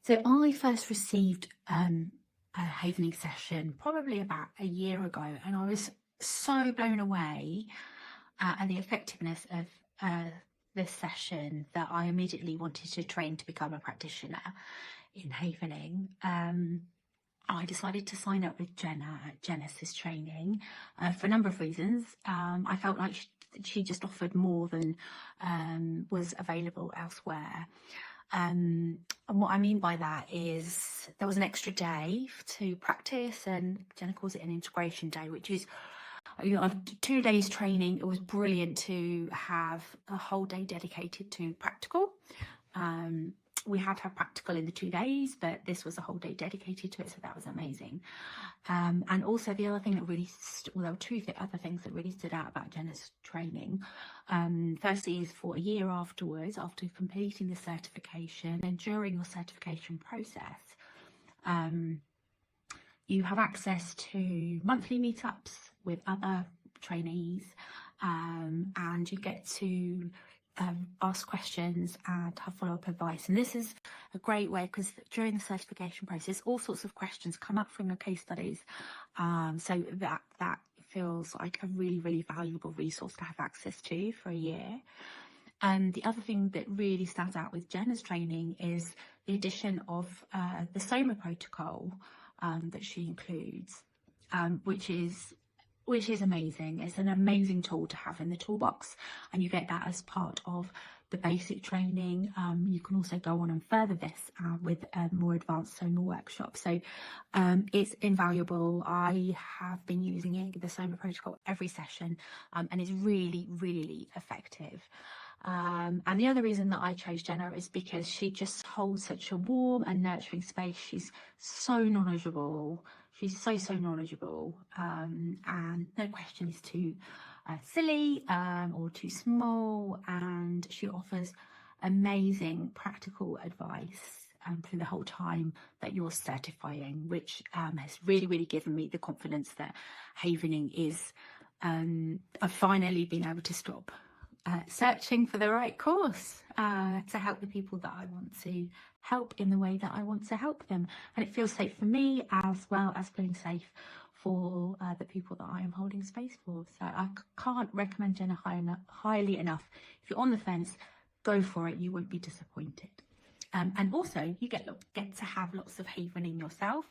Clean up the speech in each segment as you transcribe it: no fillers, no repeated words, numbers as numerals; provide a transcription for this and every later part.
So I first received a havening session probably about a year ago, and I was so blown away at the effectiveness of this session that I immediately wanted to train to become a practitioner in havening. I decided to sign up with Jenna at Genesis Training for a number of reasons. I felt like she just offered more than was available elsewhere. And what I mean by that is there was an extra day to practice, and Jenna calls it an integration day, which is, you know, 2 days training. It was brilliant to have a whole day dedicated to practical. We had to have practical in the 2 days, but this was a whole day dedicated to it, so that was amazing. And also the other thing that really, well, there were two other things that really stood out about Jenna's training. Firstly is for a year afterwards, after completing the certification and during your certification process, you have access to monthly meetups with other trainees, and you get to ask questions and have follow-up advice. And this is a great way, because during the certification process all sorts of questions come up from your case studies, so that feels like a really valuable resource to have access to for a year. And the other thing that really stands out with Jenna's training is the addition of the Soma Protocol that she includes, which is amazing. It's an amazing tool to have in the toolbox, and you get that as part of the basic training. You can also go on and further this with more advanced Soma workshops. So it's invaluable. I have been using the Soma Protocol every session, and it's really effective. And the other reason that I chose Jenna is because she just holds such a warm and nurturing space. She's so knowledgeable. She's so knowledgeable, and no question is too silly or too small, and she offers amazing practical advice through the whole time that you're certifying, which has really given me the confidence that havening is, I've finally been able to stop searching for the right course to help the people that I want to help in the way that I want to help them. And it feels safe for me, as well as feeling safe for the people that I am holding space for. So I can't recommend Jenna highly enough. If you're on the fence, go for it. You won't be disappointed. And also you get to have lots of havening yourself.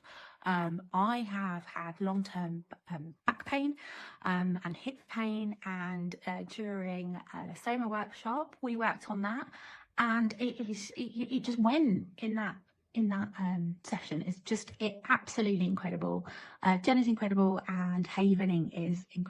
I have had long-term back pain and hip pain, and during a Soma workshop we worked on that, and it just went in that session. It's just absolutely incredible. Jenna's incredible, and havening is incredible.